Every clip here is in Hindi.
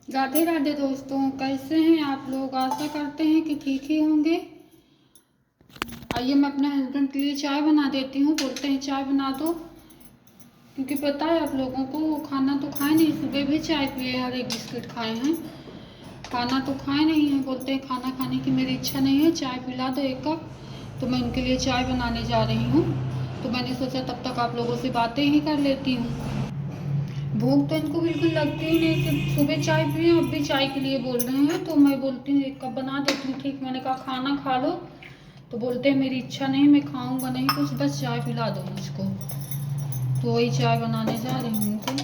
राधे राधे दोस्तों, कैसे हैं आप लोग। आशा करते हैं कि ठीक ही होंगे। आइए मैं अपने हस्बैंड के लिए चाय बना देती हूँ। बोलते हैं चाय बना दो, क्योंकि पता है आप लोगों को वो खाना तो खाए नहीं। सुबह भी चाय पिए और एक बिस्किट खाए हैं, खाना तो खाए नहीं है। बोलते हैं खाना खाने की मेरी इच्छा नहीं है, चाय पिला दो एक कप। तो मैं उनके लिए चाय बनाने जा रही हूँ। तो मैंने सोचा तब तक आप लोगों से बातें ही कर लेती हूँ। भूख तो इनको बिल्कुल लगती ही नहीं कि सुबह चाय पिए, अब भी चाय के लिए बोल रहे हैं। तो मैं बोलती हूँ एक कप बना देती हूँ। ठीक, मैंने कहा खाना खा लो। तो बोलते हैं मेरी इच्छा नहीं, मैं खाऊंगा नहीं कुछ, बस चाय पिला दो मुझको। तो वही चाय बनाने जा रही हूँ उनको।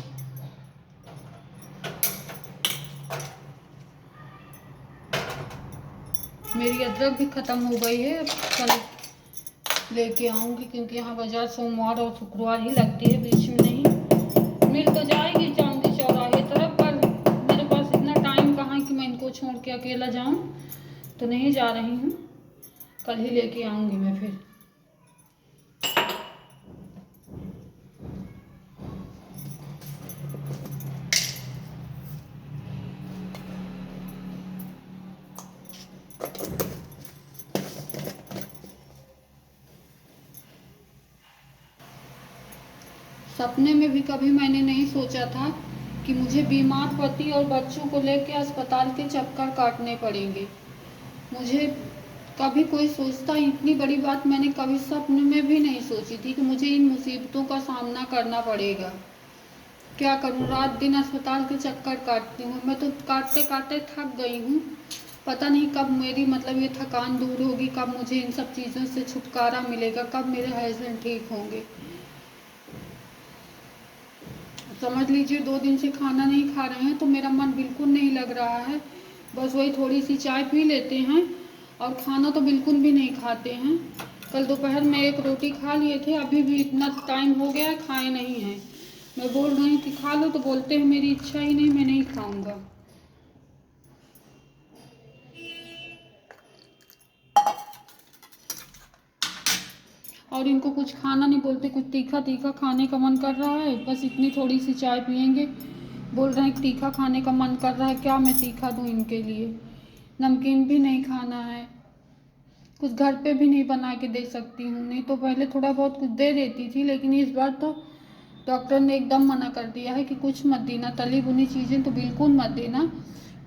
मेरी अदरक भी ख़त्म हो गई है, अब कल लेके आऊँगी, क्योंकि यहाँ बाजार सोमवार और शुक्रवार ही लगती है, बीच में नहीं। मिल तो जाएगी, जाऊँगी चौराहे तरफ, पर मेरे पास इतना टाइम कहाँ है कि मैं इनको छोड़ के अकेला जाऊँ। तो नहीं जा रही हूँ, कल ही लेके आऊँगी मैं फिर। सपने में भी कभी मैंने नहीं सोचा था कि मुझे बीमार पति और बच्चों को लेकर अस्पताल के चक्कर काटने पड़ेंगे। मुझे कभी कोई सोचता, इतनी बड़ी बात मैंने कभी सपने में भी नहीं सोची थी कि मुझे इन मुसीबतों का सामना करना पड़ेगा। क्या करूं, रात दिन अस्पताल के चक्कर काटती हूँ। मैं तो काटते काटते थक गई हूँ। पता नहीं कब मेरी ये थकान दूर होगी, कब मुझे इन सब चीज़ों से छुटकारा मिलेगा, कब मेरे हस्बैंड ठीक होंगे। समझ लीजिए 2 दिन से खाना नहीं खा रहे हैं, तो मेरा मन बिल्कुल नहीं लग रहा है। बस वही थोड़ी सी चाय पी लेते हैं और खाना तो बिल्कुल भी नहीं खाते हैं। कल दोपहर में एक रोटी खा लिए थे, अभी भी इतना टाइम हो गया खाए नहीं हैं। मैं बोल रही हूँ कि खा लो तो बोलते हैं मेरी इच्छा ही नहीं, मैं नहीं खाऊंगा। और इनको कुछ खाना नहीं बोलते, कुछ तीखा तीखा खाने का मन कर रहा है, बस इतनी थोड़ी सी चाय पियेंगे। बोल रहे हैं तीखा खाने का मन कर रहा है, क्या मैं तीखा दूँ इनके लिए। नमकीन भी नहीं खाना है, कुछ घर पे भी नहीं बना के दे सकती हूँ। नहीं तो पहले थोड़ा बहुत कुछ दे देती थी, लेकिन इस बार तो डॉक्टर ने एकदम मना कर दिया है कि कुछ मत देना, तली भुनी चीज़ें तो बिल्कुल मत देना,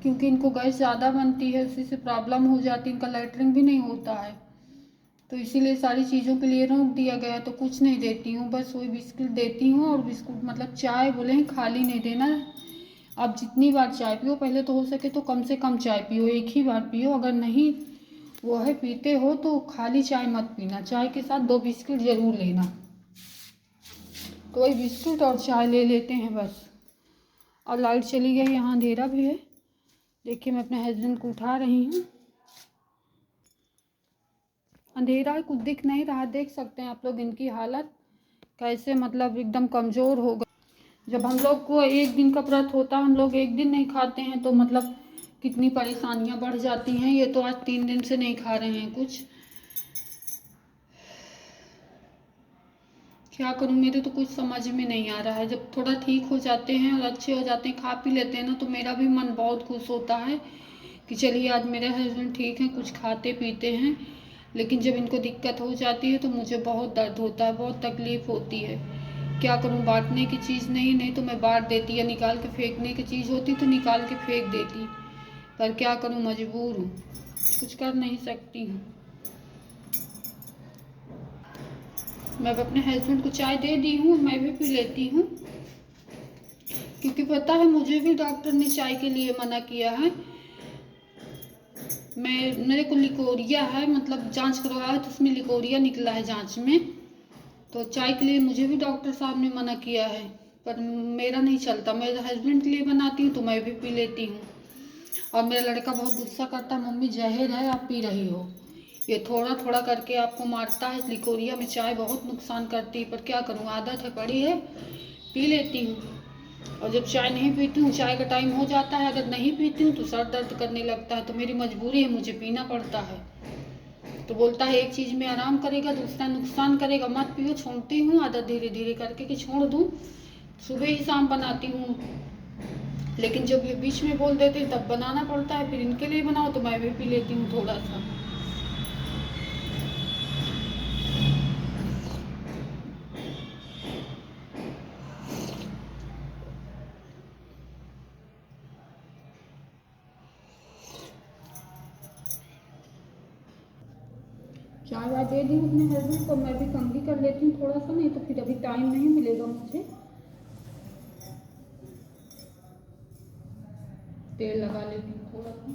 क्योंकि इनको गैस ज़्यादा बनती है, उसी से प्रॉब्लम हो जाती है, इनका लैट्रिन भी नहीं होता है। तो इसीलिए सारी चीज़ों के लिए रोक दिया गया है। तो कुछ नहीं देती हूँ, बस वही बिस्किट देती हूँ। और बिस्कुट चाय बोले हैं खाली नहीं देना। अब जितनी बार चाय पियो, पहले तो हो सके तो कम से कम चाय पियो, एक ही बार पियो। अगर नहीं वो है पीते हो तो खाली चाय मत पीना, चाय के साथ 2 बिस्किट ज़रूर लेना। तो वही बिस्कुट और चाय ले लेते हैं बस। और लाइट चली गई, यहाँ अंधेरा भी है। देखिए मैं अपने हस्बैंड को उठा रही हूँ। अंधेरा है, कुछ दिख नहीं रहा। देख सकते हैं आप लोग इनकी हालत कैसे, एकदम कमज़ोर हो गए। जब हम लोग को एक दिन का व्रत होता है, हम लोग एक दिन नहीं खाते हैं, तो कितनी परेशानियां बढ़ जाती हैं। ये तो आज 3 दिन से नहीं खा रहे हैं कुछ। क्या करूं, मेरे तो कुछ समझ में नहीं आ रहा है। जब थोड़ा ठीक हो जाते हैं और अच्छे हो जाते हैं, खा पी लेते हैं ना, तो मेरा भी मन बहुत खुश होता है कि चलिए आज मेरे हस्बैंड ठीक हैं, कुछ खाते पीते हैं। लेकिन जब इनको दिक्कत हो जाती है तो मुझे बहुत दर्द होता है, बहुत तकलीफ़ होती है। क्या करूं, बांटने की चीज़ नहीं तो मैं बांट देती, या निकाल के फेंकने की चीज़ होती तो निकाल के फेंक देती। पर क्या करूं, मजबूर हूँ, कुछ कर नहीं सकती हूँ। मैं अपने हस्बैंड को चाय दे दी हूँ, मैं भी पी लेती हूँ, क्योंकि पता है मुझे भी डॉक्टर ने चाय के लिए मना किया है। मेरे को लिकोरिया है, जांच करवाया है तो उसमें लिकोरिया निकला है जांच में। तो चाय के लिए मुझे भी डॉक्टर साहब ने मना किया है, पर मेरा नहीं चलता। मेरे हस्बैंड के लिए बनाती हूँ तो मैं भी पी लेती हूँ। और मेरा लड़का बहुत गुस्सा करता है, मम्मी जहर है आप पी रही हो, ये थोड़ा थोड़ा करके आपको मारता है। लिकोरिया में चाय बहुत नुकसान करती है, पर क्या करूँ, आदत है पड़ी है, पी लेती हूँ। और जब चाय नहीं पीती हूँ, चाय का टाइम हो जाता है, अगर नहीं पीती हूँ तो सर दर्द करने लगता है। तो मेरी मजबूरी है, मुझे पीना पड़ता है। तो बोलता है एक चीज़ में आराम करेगा दूसरा नुकसान करेगा, मत पियो। छोड़ती हूँ आदत धीरे धीरे करके कि छोड़ दूँ। सुबह ही शाम बनाती हूँ लेकिन जब ये बीच में बोल देते हैं तब बनाना पड़ता है, फिर इनके लिए बनाओ तो मैं भी पी लेती हूँ थोड़ा सा। चाय वाय दे दी अपने हस्बैंड को, मैं भी कंघी कर लेती हूँ थोड़ा सा, नहीं तो फिर अभी टाइम नहीं मिलेगा मुझे। तेल लगा लेती हूँ थोड़ा सा।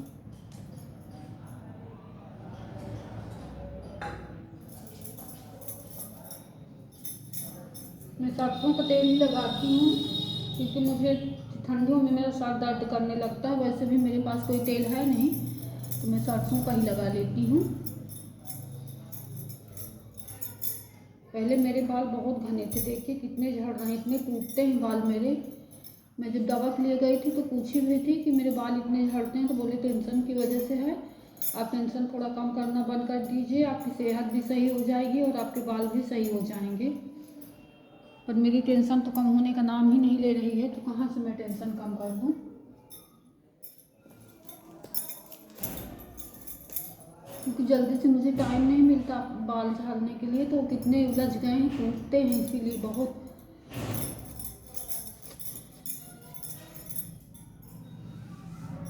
मैं सरसों का तेल ही लगाती हूँ क्योंकि मुझे ठंडियों में मेरा सर दर्द करने लगता है। वैसे भी मेरे पास कोई तेल है नहीं तो मैं सरसों का ही लगा लेती हूँ। पहले मेरे बाल बहुत घने थे, देखिए कितने झड़ रहे हैं, इतने टूटते हैं बाल मेरे। मैं जब दवा के लिए गई थी तो पूछी हुई थी कि मेरे बाल इतने झड़ते हैं, तो बोले टेंशन की वजह से है, आप टेंशन थोड़ा कम करना बंद कर दीजिए, आपकी सेहत भी सही हो जाएगी और आपके बाल भी सही हो जाएंगे। पर मेरी टेंशन तो कम होने का नाम ही नहीं ले रही है, तो कहाँ से मैं टेंशन कम कर दूँ। क्योंकि जल्दी से मुझे टाइम नहीं मिलता बाल झाड़ने के लिए, तो कितने उलझ गए हैं, टूटते हैं इसीलिए बहुत।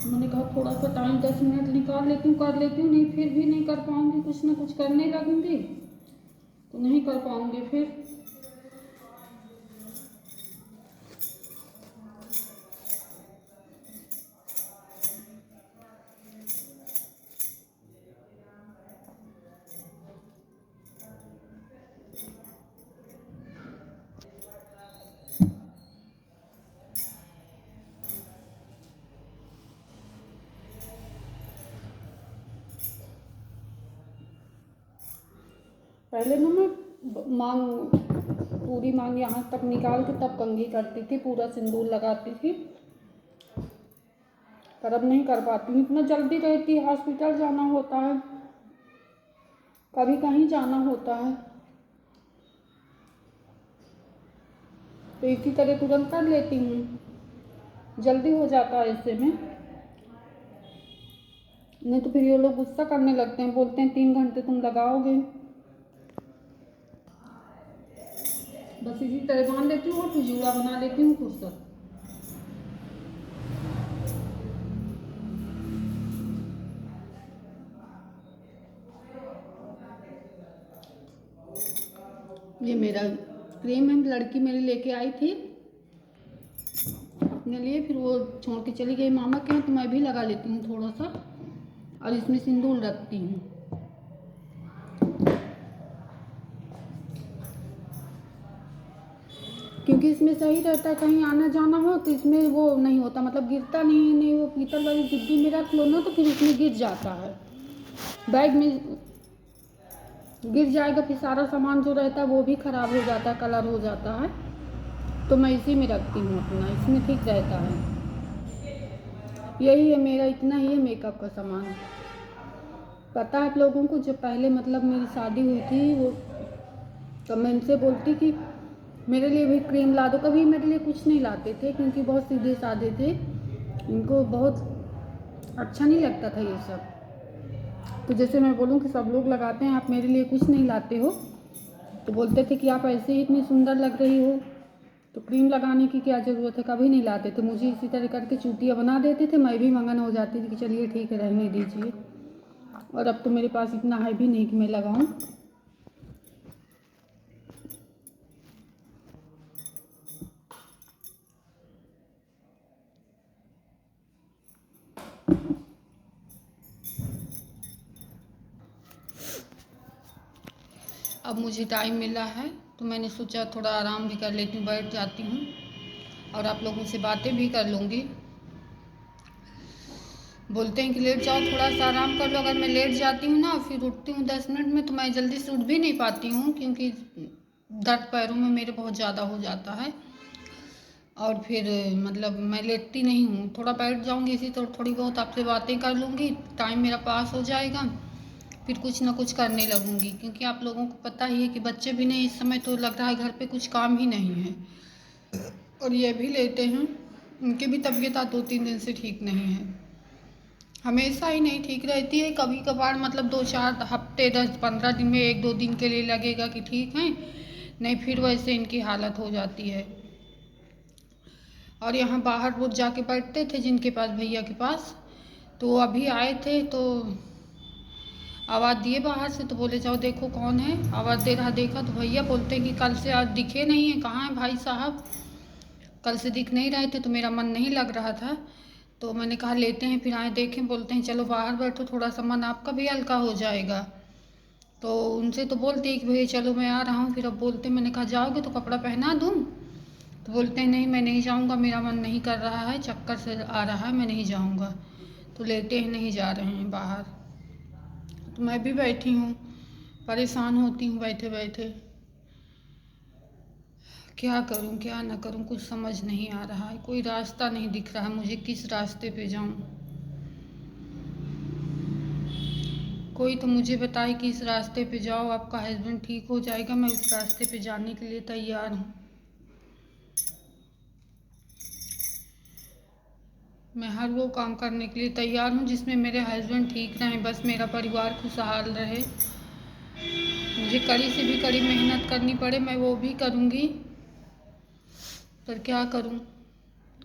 मैंने कहा थोड़ा सा टाइम 10 मिनट निकाल लेती हूँ, कर लेती हूँ, नहीं फिर भी नहीं कर पाऊँगी, कुछ ना कुछ करने लगूंगी तो नहीं कर पाऊँगी फिर। पहले ना मैं मांग पूरी मांग यहाँ तक निकाल के तब कंघी करती थी, पूरा सिंदूर लगाती थी, पर अब नहीं कर पाती हूँ, इतना जल्दी रहती है, हॉस्पिटल जाना होता है, कभी कहीं जाना होता है, तो इसी तरह तुरंत कर लेती हूँ, जल्दी हो जाता है इससे में। नहीं तो फिर ये लोग गुस्सा करने लगते हैं, बोलते हैं 3 घंटे तुम लगाओगे। बस इसी तरह बांध लेती हूँ और फिर जूड़ा बना लेती हूँ खुद तक। ये मेरा क्रीम है, लड़की मेरी लेके आई थी अपने लिए, फिर वो छोड़ के चली गई मामा के यहाँ, तो मैं भी लगा लेती हूँ थोड़ा सा और इसमें सिंदूर रखती हूँ। क्योंकि इसमें सही रहता है, कहीं आना जाना हो तो इसमें वो नहीं होता, मतलब गिरता नहीं वो पीतल वाली डिब्बी में रख लो ना तो फिर इसमें गिर जाता है, बैग में गिर जाएगा, फिर सारा सामान जो रहता है वो भी ख़राब हो जाता है, कलर हो जाता है, तो मैं इसी में रखती हूँ अपना, इसमें ठीक रहता है। यही है मेरा, इतना ही है मेकअप का सामान। पता है आप लोगों को, जब पहले मतलब मेरी शादी हुई थी वो, तो मैं इनसे बोलती कि मेरे लिए भी क्रीम ला दो, कभी मेरे लिए कुछ नहीं लाते थे क्योंकि बहुत सीधे साधे थे, इनको बहुत अच्छा नहीं लगता था ये सब। तो जैसे मैं बोलूँ कि सब लोग लगाते हैं, आप मेरे लिए कुछ नहीं लाते हो, तो बोलते थे कि आप ऐसे ही इतनी सुंदर लग रही हो तो क्रीम लगाने की क्या ज़रूरत है, कभी नहीं लाते थे। मुझे इसी तरह करके चूतियाँ बना देते थे, मैं भी मंगन हो जाती थी कि चलिए ठीक है रहने दीजिए। और अब तो मेरे पास इतना है भी नहीं कि मैं लगाऊं। अब मुझे टाइम मिला है तो मैंने सोचा थोड़ा आराम भी कर लेती हूँ, बैठ जाती हूँ और आप लोगों से बातें भी कर लूँगी। बोलते हैं कि लेट जाओ, थोड़ा सा आराम कर लो, अगर मैं लेट जाती हूँ ना फिर उठती हूँ 10 मिनट में तो मैं जल्दी से उठ भी नहीं पाती हूँ, क्योंकि दर्द पैरों में मेरे बहुत ज़्यादा हो जाता है और फिर मतलब मैं लेटती नहीं हूँ, थोड़ा बैठ जाऊँगी इसी तो थोड़ी बहुत आपसे बातें कर लूँगी, टाइम मेरा पास हो जाएगा, फिर कुछ ना कुछ करने लगूँगी। क्योंकि आप लोगों को पता ही है कि बच्चे भी नहीं, इस समय तो लग रहा है घर पे कुछ काम ही नहीं है और ये भी लेते हैं उनकी भी तबीयत आज 2-3 दिन से ठीक नहीं है। हमेशा ही नहीं ठीक रहती है, कभी कभार मतलब 2-4 हफ्ते 10-15 दिन में 1-2 दिन के लिए लगेगा कि ठीक है, नहीं फिर वैसे इनकी हालत हो जाती है। और यहाँ बाहर वो जाके बैठते थे जिनके पास, भैया के पास, तो वो अभी आए थे तो आवाज़ दिए बाहर से, तो बोले जाओ देखो कौन है, आवाज़ दे रहा देखा, तो भैया बोलते हैं कि कल से आज दिखे नहीं है, कहाँ है भाई साहब, कल से दिख नहीं रहे थे तो मेरा मन नहीं लग रहा था। तो मैंने कहा लेते हैं, फिर आए देखें, बोलते हैं चलो बाहर बैठो, थोड़ा सा मन आपका भी हल्का हो जाएगा। तो उनसे तो बोलते हैं कि भैया चलो मैं आ रहा हूँ, फिर अब बोलते हैं, मैंने कहा जाओगे तो कपड़ा पहना दूँ, तो बोलते हैं नहीं मैं नहीं जाऊँगा, मेरा मन नहीं कर रहा है, चक्कर से आ रहा है, मैं नहीं जाऊँगा। तो लेते हैं, नहीं जा रहे हैं बाहर। तो मैं भी बैठी हूँ, परेशान होती हूँ बैठे बैठे, क्या करूँ क्या ना करूँ, कुछ समझ नहीं आ रहा है, कोई रास्ता नहीं दिख रहा मुझे, किस रास्ते पे जाऊँ, कोई तो मुझे बताए कि इस रास्ते पे जाओ आपका हस्बैंड ठीक हो जाएगा। मैं उस रास्ते पे जाने के लिए तैयार हूँ। मैं हर वो काम करने के लिए तैयार हूँ जिसमें मेरे हस्बैंड ठीक रहें, बस मेरा परिवार खुशहाल रहे। मुझे कड़ी से भी कड़ी मेहनत करनी पड़े मैं वो भी करूँगी, पर क्या करूँ,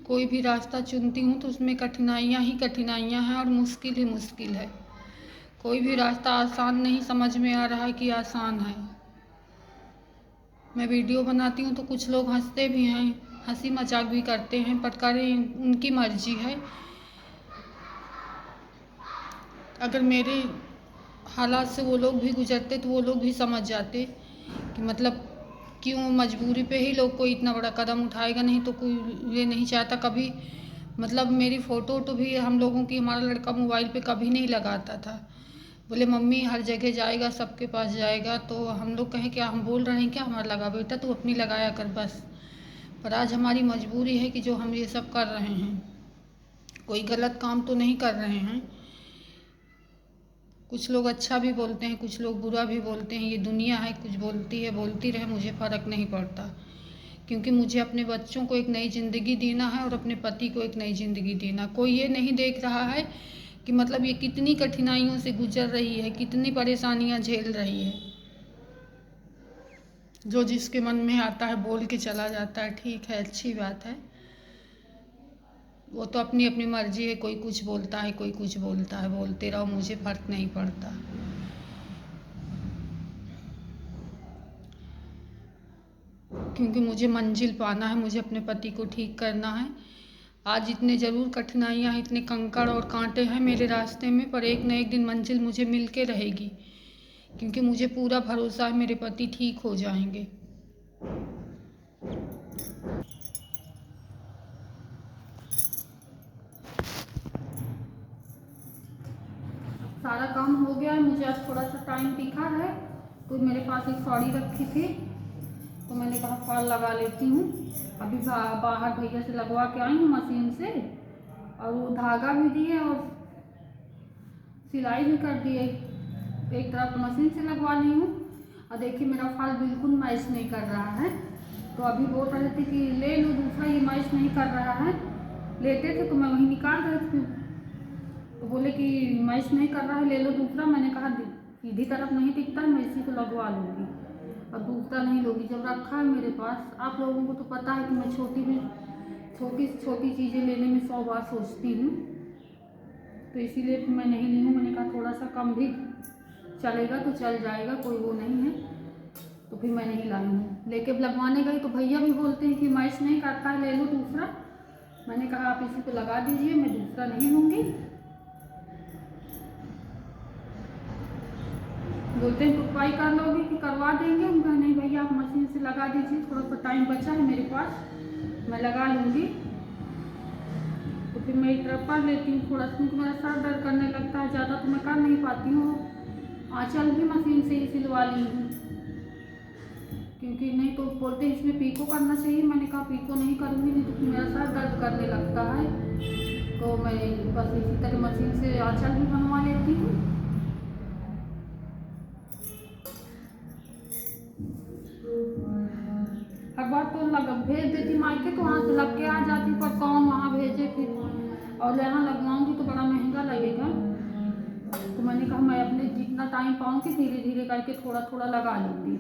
कोई भी रास्ता चुनती हूँ तो उसमें कठिनाइयाँ ही कठिनाइयाँ हैं और मुश्किल ही मुश्किल है। कोई भी रास्ता आसान नहीं समझ में आ रहा है कि आसान है। मैं वीडियो बनाती हूँ तो कुछ लोग हंसते भी हैं, हंसी मजाक भी करते हैं, पर करें उनकी मर्जी है। अगर मेरे हालात से वो लोग भी गुजरते तो वो लोग भी समझ जाते कि मतलब क्यों मजबूरी पे ही लोग कोई इतना बड़ा कदम उठाएगा, नहीं तो कोई ये नहीं चाहता कभी। मतलब मेरी फ़ोटो तो भी हम लोगों की, हमारा लड़का मोबाइल पे कभी नहीं लगाता था, बोले मम्मी हर जगह जाएगा, सबके पास जाएगा, तो हम लोग कहें क्या हम बोल रहे हैं क्या, हमारा लगा बेटा तू अपनी लगाया कर बस। पर आज हमारी मजबूरी है कि जो हम ये सब कर रहे हैं, कोई गलत काम तो नहीं कर रहे हैं। कुछ लोग अच्छा भी बोलते हैं, कुछ लोग बुरा भी बोलते हैं, ये दुनिया है, कुछ बोलती है बोलती रहे, मुझे फ़र्क नहीं पड़ता, क्योंकि मुझे अपने बच्चों को एक नई ज़िंदगी देना है और अपने पति को एक नई ज़िंदगी देना। कोई ये नहीं देख रहा है कि मतलब ये कितनी कठिनाइयों से गुजर रही है, कितनी परेशानियां झेल रही है। जो जिसके मन में आता है बोल के चला जाता है, ठीक है, अच्छी बात है, वो तो अपनी अपनी मर्जी है, कोई कुछ बोलता है कोई कुछ बोलता है, बोलते रहो, मुझे फ़र्क नहीं पड़ता। क्योंकि मुझे मंजिल पाना है, मुझे अपने पति को ठीक करना है। आज इतने ज़रूर कठिनाइयाँ हैं, इतने कंकड़ और कांटे हैं मेरे रास्ते में, पर एक न एक दिन मंजिल मुझे मिल के रहेगी, क्योंकि मुझे पूरा भरोसा है मेरे पति ठीक हो जाएंगे। सारा काम हो गया है, मुझे आज थोड़ा सा टाइम दिखा है, तो मेरे पास एक साड़ी रखी थी तो मैंने कहा फॉल लगा लेती हूँ। अभी बाहर भैया से लगवा के आई हूँ मशीन से, और वो धागा भी दिए और सिलाई भी कर दिए, एक तरफ मशीन से लगवा ली हूँ। और देखिए मेरा फॉल बिल्कुल मैच नहीं कर रहा है, तो अभी बोल रहे थे कि ले लो दूसरा, ये मैच नहीं कर रहा है। लेते थे तो मैं वहीं निकाल रही थी, तो बोले कि मैच नहीं कर रहा है ले लो दूसरा। मैंने कहा सीधी तरफ नहीं दिखता है, मैं इसी को लगवा लूँगी और दूसरा नहीं लूँगी। जब रखा है मेरे पास, आप लोगों को तो पता है कि मैं छोटी छोटी चीज़ें लेने में 100 बार सोचती हूँ, तो इसीलिए मैं नहीं ली हूँ। मैंने कहा थोड़ा सा कम भी चलेगा तो चल जाएगा, कोई वो नहीं है, तो फिर मैं नहीं लाई हूँ। लेके लगवाने गई तो भैया भी बोलते हैं कि मैच नहीं करता है ले लो दूसरा। मैंने कहा आप इसी को लगा दीजिए, मैं दूसरा नहीं लूँगी। बोलते हैं तुरपाई कर लोगे कि करवा देंगे, हम कहा नहीं भैया आप मशीन से लगा दीजिए, थोड़ा सा टाइम बचा है मेरे पास, मैं लगा लूँगी। तो फिर मैं एक तरफ कर लेती हूँ थोड़ा सा, क्योंकि मेरा सर दर्द करने लगता है, ज़्यादा तो मैं कर नहीं पाती हूँ। आँचल भी मशीन से ही सिलवा ली हूँ, क्योंकि नहीं तो बोलते हैं इसमें पीको करना चाहिए। मैंने कहा पीको नहीं करूँगी, नहीं तो फिर मेरा सर दर्द करने लगता है, तो मैं बस इसी तरह मशीन से आँचल भी बनवा लेती हूँ। अब बार तो भेज देती मायके तो वहाँ से लग के आ जाती, पर कौन वहाँ भेजे फिर, और यहाँ लगवाऊंगी तो बड़ा महंगा लगेगा। तो मैंने कहा मैं अपने जितना टाइम पाऊंगी धीरे धीरे करके थोड़ा थोड़ा लगा लूँगी।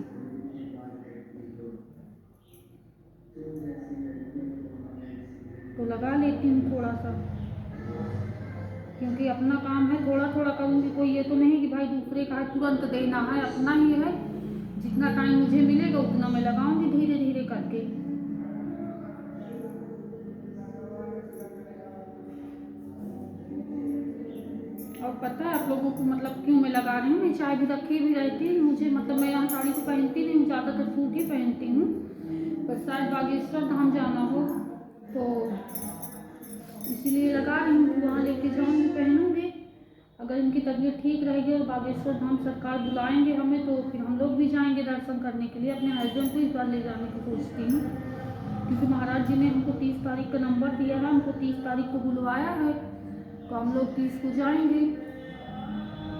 तो लगा लेती हूँ थोड़ा सा, क्योंकि अपना काम है, थोड़ा थोड़ा करूँगी। कोई ये तो नहीं कि भाई दूसरे का है तुरंत देना है, अपना ही है। जितना टाइम मुझे मिलेगा उतना मैं लगाऊंगी धीरे धीरे करके। और पता है आप लोगों को मतलब क्यों मैं लगा रही हूँ, मैं चाय भी रखी भी रहती है मुझे, मतलब मैं यहाँ साड़ी तो पहनती नहीं हूँ, ज़्यादातर सूट ही पहनती हूँ। पर शायद बागेश्वर धाम जाना हो तो इसीलिए लगा रही हूँ, वहाँ लेके जाऊँगी, पहनूँगी। अगर इनकी तबीयत ठीक रहेगी और बागेश्वर धाम सरकार बुलाएंगे हमें तो फिर हम लोग भी जाएंगे दर्शन करने के लिए। अपने हस्बैंड को इस बार ले जाने की सोचती हूँ, क्योंकि महाराज जी ने हमको 30 तारीख का नंबर दिया है, हमको 30 तारीख को बुलवाया है, तो हम लोग 30 को जाएंगे।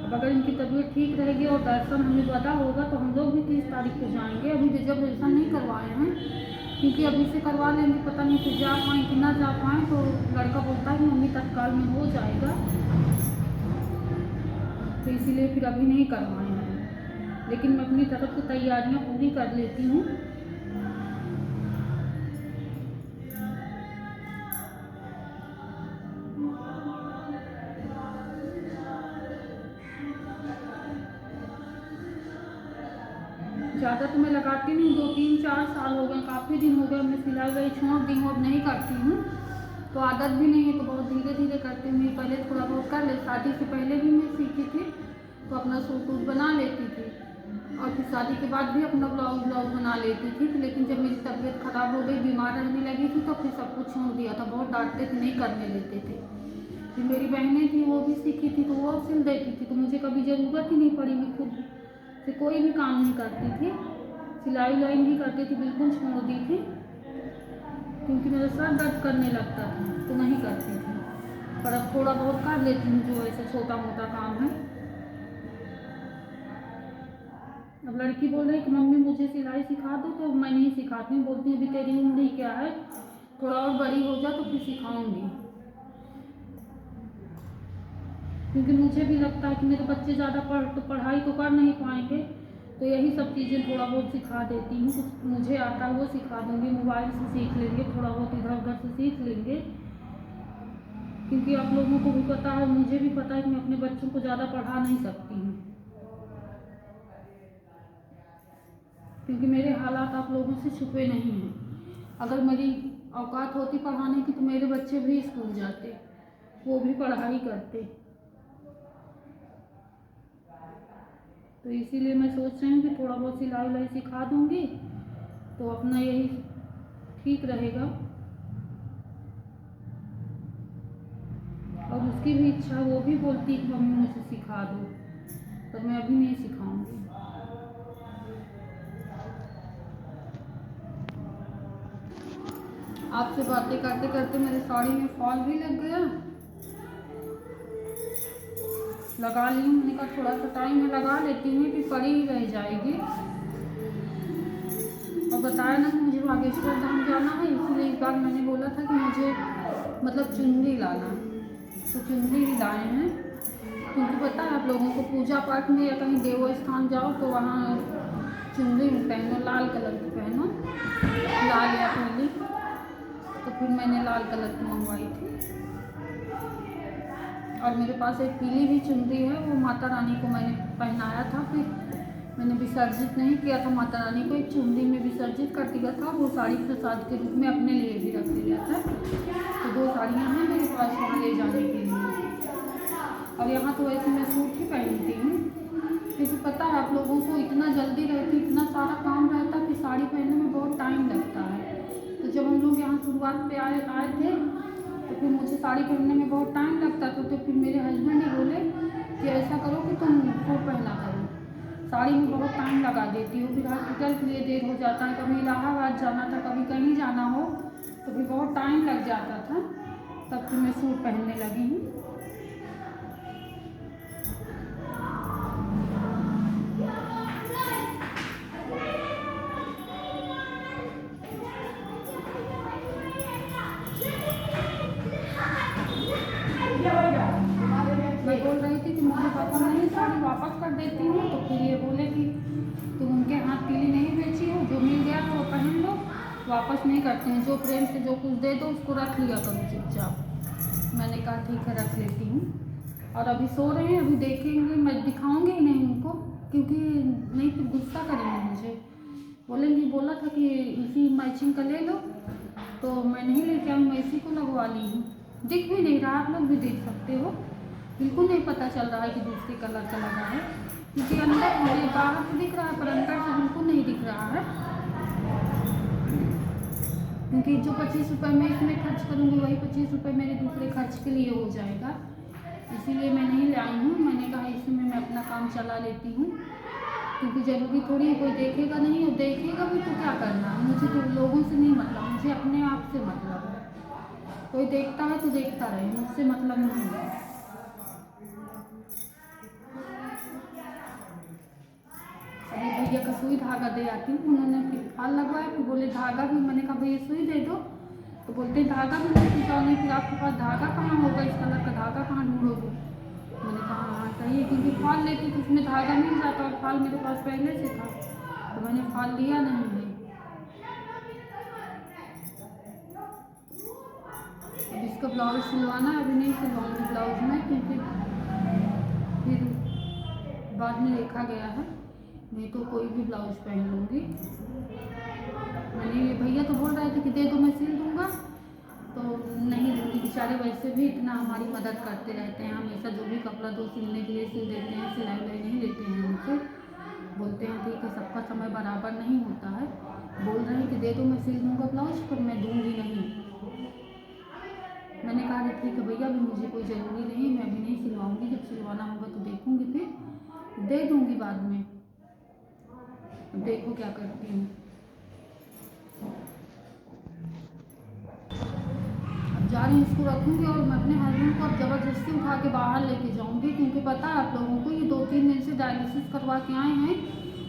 अब अगर इनकी तबीयत ठीक रहेगी और दर्शन हमें पता होगा तो हम लोग भी 30 तारीख को जाएंगे। अभी रिजर्वेशन नहीं करवाए हैं, क्योंकि अभी से करवा लेंगे पता नहीं फिर जा पाएँ कि ना जा पाएँ। तो लड़का बोलता है कि मम्मी तत्काल में हो जाएगा, तो इसीलिए फिर अभी नहीं करवाए हैं। लेकिन मैं अपनी तरफ से तैयारियां पूरी कर लेती हूँ। ज़्यादा तो मैं लगाती नहीं, 2-3-4 साल हो गए, काफ़ी दिन हो गए मैं सिलाई वही छोड़ दी हूँ, अब नहीं करती हूँ। तो आदत भी नहीं है, तो बहुत धीरे धीरे करती हूँ। पहले थोड़ा बहुत कर ले, शादी से पहले भी मैं सीखी थी तो अपना सूट वूट बना लेती थी, और फिर शादी के बाद भी अपना ब्लाउज बना लेती थी। लेकिन जब मेरी तबीयत ख़राब हो गई, बीमार रहने लगी थी, तो फिर सब कुछ छोड़ दिया था। बहुत डांटते थे, नहीं करने देते थे। फिर मेरी बहनें थी वो भी सीखी थी तो वो सिल देती थी, तो मुझे कभी ज़रूरत ही नहीं पड़ी। मैं खुद से कोई भी काम नहीं करती थी, सिलाई उलाई नहीं करती थी, बिल्कुल छोड़ दी थी, क्योंकि मेरा सर दर्द करने लगता था तो नहीं करती थी। पर अब थोड़ा बहुत कर लेती हूँ जो ऐसा छोटा मोटा काम है। अब लड़की बोल रही कि मम्मी मुझे सिलाई सिखा दो, तो मैं नहीं सिखाती हूँ, बोलती हूँ अभी तेरी उम्र ही क्या है, थोड़ा और बड़ी हो जा तो फिर सिखाऊंगी। क्योंकि मुझे भी लगता है कि मेरे बच्चे ज़्यादा पढ़ाई तो कर नहीं पाएंगे, तो यही सब चीज़ें थोड़ा बहुत सिखा देती हूँ। कुछ मुझे आता है वो सिखा दूँगी, मोबाइल से सीख लेंगे, थोड़ा बहुत इधर उधर से सीख लेंगे। क्योंकि आप लोगों को भी पता है, मुझे भी पता है कि मैं अपने बच्चों को ज़्यादा पढ़ा नहीं सकती हूँ, क्योंकि मेरे हालात आप लोगों से छुपे नहीं हैं। अगर मेरी औकात होती पढ़ाने की तो मेरे बच्चे भी स्कूल जाते, वो भी पढ़ाई करते। तो इसीलिए मैं सोच रही हूँ कि थोड़ा बहुत सिलाई उलाई सिखा दूँगी तो अपना यही ठीक रहेगा। और उसकी भी इच्छा, वो भी बोलती है कि मम्मी मुझे सिखा दो, पर मैं अभी नहीं सिखाऊंगी। आपसे बातें करते करते मेरे साड़ी में फॉल भी लग गया, लगा ली हूँ। मैंने कहा थोड़ा सा टाइम में लगा लेती हूँ कि पड़ी ही रह जाएगी। और बताया ना कि मुझे बागेश्वर धाम जाना है, इसलिए इस बार मैंने बोला था कि मुझे मतलब चुनरी लाना, तो चुनरी ही लाए हैं। क्योंकि पता है आप लोगों को पूजा पाठ में या कहीं देव स्थान जाओ तो वहाँ चुनरी पहनो, लाल कलर की पहनो, लाल या पीली। तो फिर मैंने लाल कलर की मंगवाई थी, और मेरे पास एक पीली भी चुनरी है, वो माता रानी को मैंने पहनाया था, फिर मैंने विसर्जित नहीं किया था, माता रानी को एक चुनरी में विसर्जित कर दिया था। वो साड़ी प्रसाद के रूप में अपने लिए भी रख लिया था। तो 2 साड़ियाँ हैं मेरे पास वहाँ ले जाने के लिए। और यहाँ तो वैसे मैं सूट ही पहनती हूँ, क्योंकि पता है आप लोगों को इतना जल्दी रहती, इतना सारा काम रहता कि साड़ी पहनने में बहुत टाइम लगता है। तो जब हम लोग यहाँ शुरुआत पे आए थे तो फिर मुझे साड़ी पहनने में बहुत टाइम लगता था। तो फिर मेरे हस्बैंड ही बोले कि ऐसा करो कि तुम सूट पहना करो, साड़ी में बहुत टाइम लगा देती हो, फिर हॉस्पिटल के लिए देर हो जाता है, कभी इलाहाबाद जाना था, कभी कहीं जाना हो, तो फिर बहुत टाइम लग जाता था। तब फिर मैं सूट पहनने लगी हूँ। मुझे पसंद नहीं, साड़ी वापस कर देती हूँ। तो फिर ये बोले कि तुम उनके हाथ पीली नहीं बेची हो, जो मिल गया वो पहन लो, वापस नहीं करते हैं। जो प्रेम से जो कुछ दे दो उसको रख लिया करो चुपचाप। मैंने कहा ठीक है रख लेती हूँ। और अभी सो रहे हैं, अभी देखेंगे, मैं दिखाऊंगी ही नहीं उनको, क्योंकि नहीं फिर गुस्सा करेंगे मुझे, बोलेंगे बोला था कि इसी मैचिंग का ले लो, तो मैं नहीं लेके आई, मैं इसी को लगवा ली हूँ। दिख भी नहीं रहा, आप लोग भी देख सकते हो, बिल्कुल नहीं पता चल रहा है कि दूसरे कलर का लगा है, क्योंकि अंदर मुझे बाहर से दिख रहा है पर अंदर से बिल्कुल नहीं दिख रहा है। क्योंकि जो 25 रुपये मैं इसमें खर्च करूँगी वही 25 रुपये मेरे दूसरे खर्च के लिए हो जाएगा, इसीलिए मैं नहीं लाई हूँ। मैंने कहा इसमें मैं अपना काम चला लेती हूँ, क्योंकि ज़रूरी थोड़ी कोई देखेगा नहीं, और देखेगा भी तो क्या करना है, मुझे तो लोगों से नहीं मतलब, मुझे अपने आप से मतलब है। कोई देखता है तो देखता रहे, मुझसे मतलब नहीं है। अभी भैया का सुई धागा दे आती हूँ, उन्होंने फिर फाल लगवाया, फिर बोले धागा भी, मैंने कहा भैया सुई दे दो, तो बोलते धागा भी नहीं खिंचाओ, नहीं फिर आपके पास धागा कहाँ होगा, इस कलर का धागा कहाँ ढूंढोगे। मैंने कहा हाँ सही है, क्योंकि फाल लेती तो उसमें धागा मिल जाता, और फाल मेरे पास पहले से था, तो मैंने फाल लिया नहीं है। अब इसका ब्लाउज सिलवाना, अभी नहीं सिलवाऊंगी ब्लाउज में, क्योंकि फिर बाद में देखा गया है, नहीं तो कोई भी ब्लाउज पहन लूँगी। मैंने ये भैया तो बोल रहे थे कि दे दो मैं सिल दूँगा, तो नहीं दूँगी, बेचारे वैसे भी इतना हमारी मदद करते रहते हैं, हमेशा जो भी कपड़ा दो सिलने के लिए सिल देते हैं, सिलाई उलाई नहीं लेते हैं हमसे, बोलते हैं ठीक है सबका समय बराबर नहीं होता है, बोल रहे हैं कि दे दो मैं सिल दूँगा ब्लाउज, पर मैं दूँगी नहीं। मैंने कहा ठीक है भैया, अभी मुझे कोई ज़रूरी नहीं, मैं अभी नहीं सिलवाऊंगी, जब सिलवाना होगा तो देखूंगी, फिर दे दूंगी बाद में, देखो क्या करती हूँ। अब जा रही हूँ, इसको रखूँगी, और मैं अपने हस्बैंड को अब ज़बरदस्ती उठा के बाहर लेके जाऊँगी, क्योंकि पता है आप लोगों को, ये 2-3 दिन से डायलिसिस करवा के आए हैं,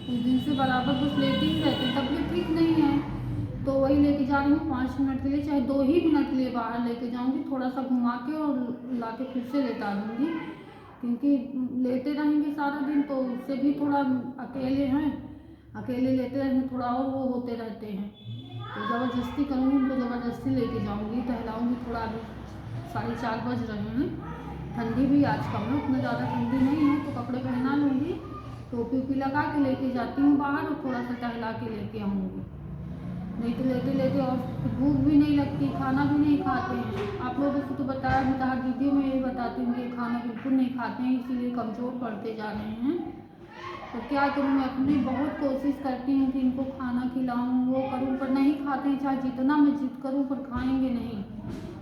उस दिन से बराबर बस लेते ही रहते हैं, तबीयत ठीक नहीं है, तो वही लेके जा रही हूँ 5 मिनट के लिए, चाहे 2 ही मिनट के लिए बाहर लेके जाऊँगी, थोड़ा सा घुमा के और ला के फिर से लेटा दूँगी, क्योंकि लेते रहेंगे सारा दिन तो उससे भी थोड़ा, अकेले हैं, अकेले लेते रहेंगे थोड़ा और वो होते रहते हैं, तो ज़बरदस्ती करूँगी, उनको ज़बरदस्ती लेके जाऊँगी, टहलाऊँगी थोड़ा। अभी 4:30 बज रहे हैं, ठंडी भी आज कम है, उतना ज़्यादा ठंडी नहीं है, तो कपड़े पहना लूँगी, टोपी उपी लगा के लेके जाती हूँ बाहर, और थोड़ा सा टहला के लेके आऊँगी, नहीं तो लेते लेते और भूख भी नहीं लगती, खाना भी नहीं खाते हैं। आप लोगों को तो बताया, मैं हर वीडियो में यही बताती हूँ कि खाना बिल्कुल नहीं खाते हैं, इसीलिए कमज़ोर पड़ते जा रहे हैं। तो क्या करूँ, मैं अपनी बहुत कोशिश करती हूँ कि इनको खाना खिलाऊँ, वो करूँ, पर नहीं खाते हैं, चाहे जितना मैं जिद करूँ पर खाएंगे नहीं,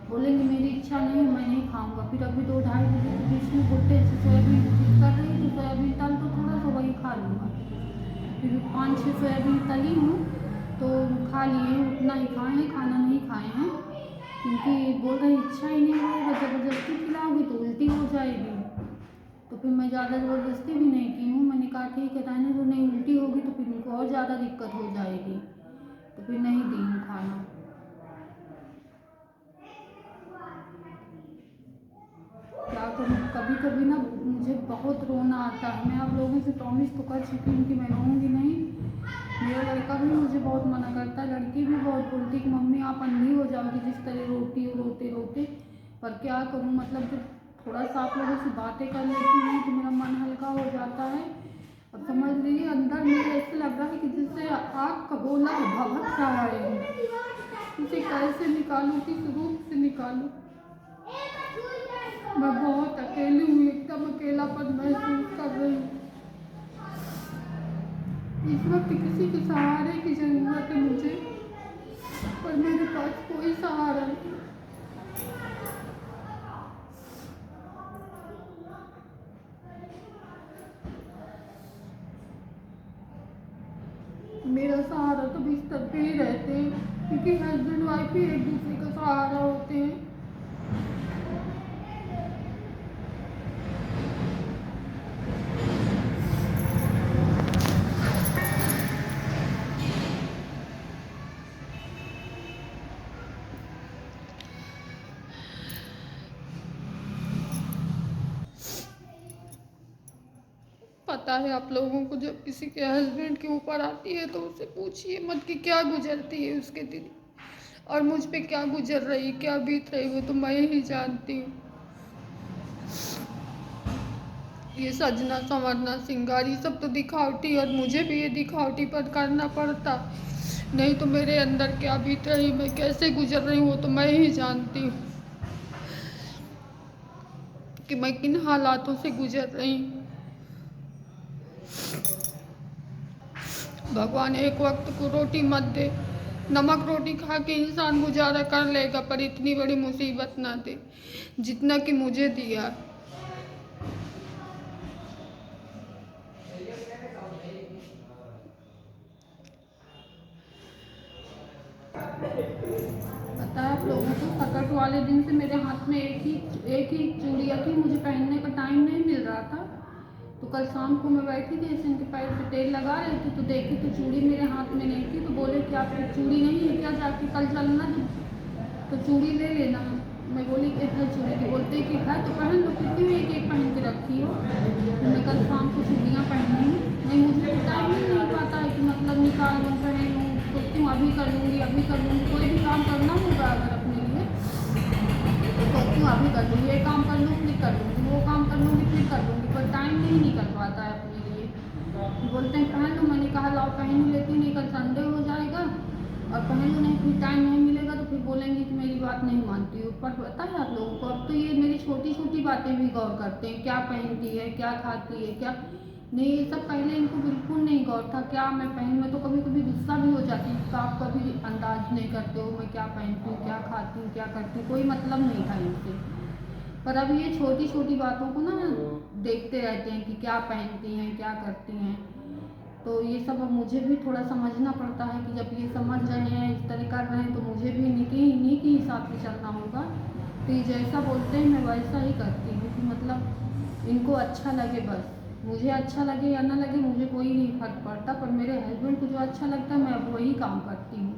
बोलेंगे मेरी इच्छा नहीं, मैं नहीं खाऊँगा। फिर अभी 2-2:30 बजे के बीच में बोलते हैं सोयाबीन जिद कर रही तो सोयाबीन तल तो थोड़ा सा वही खा लूँगा, फिर 5-6 सोयाबीन तली हूँ तो खा लिए, उतना ही खाए हैं, खाना नहीं खाए हैं, क्योंकि बोल रहे इच्छा ही नहीं होगा, ज़बरदस्ती खिलाओगी तो उल्टी हो जाएगी, तो फिर मैं ज़्यादा ज़बरदस्ती भी नहीं की हूँ। मैंने कहा ठीक है रहने दो, नहीं उल्टी होगी तो फिर उनको और ज़्यादा दिक्कत हो जाएगी, तो फिर नहीं दी हूँ खाना। क्या करूँ, कभी कभी ना मुझे बहुत रोना आता है, मैं आप लोगों से प्रॉमिस तो कर चुकी हूँ कि मैं रोऊंगी नहीं। मेरा लड़का भी मुझे बहुत मना करता है, लड़की भी बहुत बोलती है कि मम्मी आप अंधी हो जाओगी जिस तरह रोती हो रोते रोते, पर क्या करूँ, मतलब जब थोड़ा सा आप लोगों से बातें कर लेती हूँ तो मेरा मन हल्का हो जाता है। अब समझ लीजिए अंदर मुझे ऐसे लग रहा है कि जिससे आग का गोला भभक रहा है, इसे कैसे निकालूँ, किस रूप से निकालूँ। मैं बहुत अकेली हूँ, एकदम अकेलापन महसूस कर रही हूँ, इस वक्त किसी के सहारे की ज़रूरत है मुझे, पर मेरे पास कोई सहारा नहीं। मेरा सहारा तो बिस्तर पे ही रहते हैं, क्योंकि हस्बैंड वाइफ ही एक दूसरे का सहारा होते हैं। पता है आप लोगों को, जब किसी के हस्बैंड के ऊपर आती है तो उससे पूछिए मत कि क्या गुजरती है उसके दिल, और मुझ पे क्या गुजर रही, क्या बीत रही, वो तो मैं ही जानती हूँ। ये सजना संवरना सिंगार ये सब तो दिखावटी, और मुझे भी ये दिखावटी पर करना पड़ता, नहीं तो मेरे अंदर क्या बीत रही, मैं कैसे गुजर रही हूँ वो तो मैं ही जानती हूँ कि मैं किन हालातों से गुजर रही हूँ। भगवान एक वक्त को रोटी मत दे, नमक रोटी खा के इंसान गुजारा कर लेगा, पर इतनी बड़ी मुसीबत ना दे जितना कि मुझे दिया। पता है आप लोगों को, सकट वाले दिन से मेरे हाथ में एक ही चूड़िया थी, मुझे पहनने का टाइम नहीं मिल रहा था। तो कल शाम को मैं बैठी थी, ऐसे इनके पैर पे तेल लगा रही थी तो देखी तो चूड़ी मेरे हाथ में नहीं थी, तो बोले कि आपकी चूड़ी नहीं है क्या, जाके कल चलना तो चूड़ी ले लेना। मैं बोली कि है चूड़ी, तो बोलते कि है तो पहन लो, कितनी एक एक पहन के रखी हो। तो मैं कल शाम को चूड़ियाँ पहनी हूँ, नहीं मुझे टाइम ही नहीं पाता है कि मतलब निकाल लूँ पहन लूँ, सोचती हूँ अभी कर लूँगी अभी कर लूँगी, कोई भी काम करना होगा अगर अपने लिए तो सोचती हूँ अभी कर लूँगी, ये काम कर लूँगी फिर कर लूँगी, वो काम कर लूँगी फिर कर लूँगी, पर टाइम नहीं निकल पाता है अपने लिए। बोलते हैं पहन लो, मैंने कहा लाओ पहन ही लेती, नहीं कल संडे हो जाएगा और पहन लो, नहीं फिर टाइम नहीं मिलेगा तो फिर बोलेंगे कि मेरी बात नहीं मानती हो। पर पता है आप लोगों को, अब तो ये मेरी छोटी छोटी बातें भी गौर करते हैं, क्या पहनती है, क्या खाती है, क्या नहीं, ये सब पहले इनको बिल्कुल नहीं गौर था। क्या मैं पहन, मैं तो कभी कभी गुस्सा भी हो जाती हूँ, तो आप कभी अंदाज नहीं करते हो मैं क्या पहनती हूँ, क्या खाती हूँ, क्या करती हूँ, कोई मतलब नहीं था इनसे। पर अब ये छोटी छोटी बातों को ना देखते रहते हैं कि क्या पहनती हैं, क्या करती हैं। तो ये सब अब मुझे भी थोड़ा समझना पड़ता है कि जब ये समझ रहे हैं, इस तरह कर रहे हैं, तो मुझे भी इन्हीं के हिसाब से चलना होगा। तो ये जैसा बोलते हैं मैं वैसा ही करती हूँ कि मतलब इनको अच्छा लगे बस, मुझे अच्छा लगे या ना लगे मुझे कोई नहीं फर्क पड़ता, पर मेरे हस्बैंड को जो अच्छा लगता है मैं अब वही काम करती हूँ।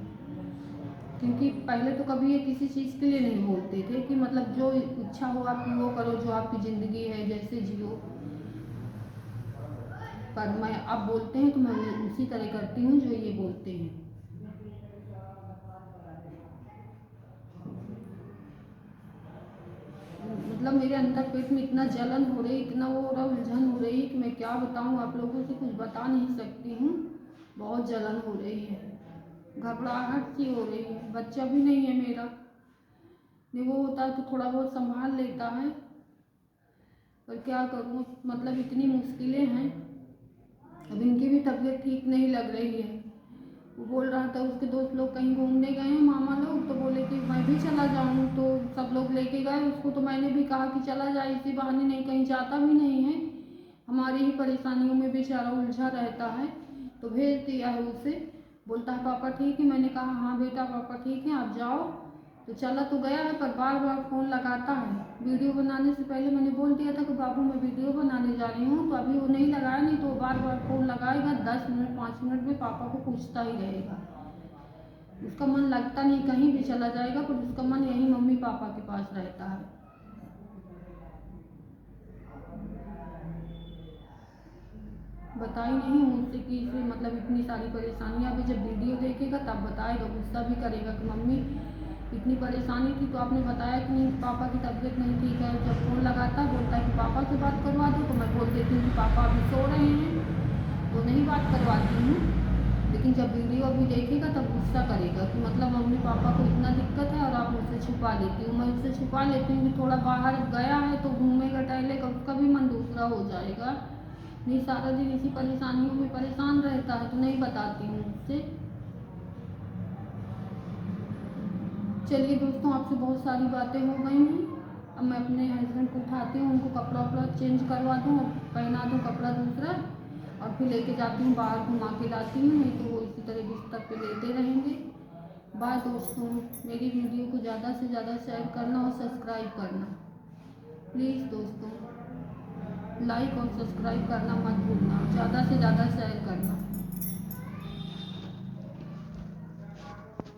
क्योंकि पहले तो कभी ये किसी चीज़ के लिए नहीं बोलते थे कि मतलब जो इच्छा हो आपकी वो करो, जो आपकी ज़िंदगी है जैसे जियो, पर मैं अब बोलते हैं तो मैं उसी तरह करती हूँ जो ये बोलते हैं। मतलब मेरे अंदर पेट में इतना जलन हो रही, इतना वो हो रहा, उलझन हो रही कि मैं क्या बताऊँ आप लोगों से, कुछ बता नहीं सकती हूँ। बहुत जलन हो रही है, घबराहट सी हो रही है। बच्चा भी नहीं है मेरा, नहीं वो होता है तो थोड़ा बहुत संभाल लेता है, पर क्या करूँ, मतलब इतनी मुश्किलें हैं। अब इनकी भी तबीयत ठीक नहीं लग रही है। वो बोल रहा था उसके दोस्त लोग कहीं घूमने गए हैं मामा लोग, तो बोले कि मैं भी चला जाऊँ, तो सब लोग लेके गए उसको, तो मैंने भी कहा कि चला जाए, इसी बहाने नहीं कहीं जाता भी नहीं है, हमारी ही परेशानियों में बेचारा उलझा रहता है। तो भेज दिया है उसे, बोलता है पापा ठीक है, मैंने कहा हाँ बेटा पापा ठीक है आप जाओ। तो चला तो गया है, पर बार बार फ़ोन लगाता है। वीडियो बनाने से पहले मैंने बोल दिया था कि बाबू मैं वीडियो बनाने जा रही हूँ, तो अभी वो नहीं लगाया, नहीं तो बार बार फ़ोन लगाएगा, 10 मिनट 5 मिनट में पापा को पूछता ही रहेगा। उसका मन लगता नहीं, कहीं भी चला जाएगा पर उसका मन यहीं मम्मी पापा के पास रहता है। बताई नहीं मुझसे कि इसे मतलब इतनी सारी परेशानियाँ, अभी जब वीडियो देखेगा तब बताएगा, गुस्सा भी करेगा कि मम्मी इतनी परेशानी थी तो आपने बताया कि नहीं, पापा की तबीयत नहीं ठीक है। जब फ़ोन लगाता है बोलता है कि पापा से बात करवा दो, तो मैं बोल देती हूँ कि पापा अभी सो रहे हैं तो नहीं बात करवाती हूँ। लेकिन जब वीडियो अभी देखेगा तब गुस्सा करेगा कि मतलब मम्मी पापा को इतना दिक्कत है और आप मुझसे छुपा लेती हूँ। मैं उससे छुपा लेती हूँ कि थोड़ा बाहर गया है तो घूमेगा टहलेगा, उसका भी मन दूसरा हो जाएगा। नहीं सारा दिन इसी परेशानियों में परेशान रहता है तो नहीं बताती हूँ उससे। चलिए दोस्तों, आपसे बहुत सारी बातें हो गई हैं। अब मैं अपने हस्बैंड को उठाती हूँ, उनको कपड़ा वपड़ा चेंज करवा दूँ, पहना दूँ कपड़ा दूसरा, और फिर लेके जाती हूँ बाहर, घुमा के लाती हूँ, नहीं तो वो इसी तरह बिस्तर पे लेटे रहेंगे। बाय दोस्तों, मेरी वीडियो को ज़्यादा से ज़्यादा शेयर करना और सब्सक्राइब करना प्लीज़ दोस्तों, लाइक और सब्सक्राइब करना मत भूलना, ज़्यादा से ज़्यादा शेयर करना।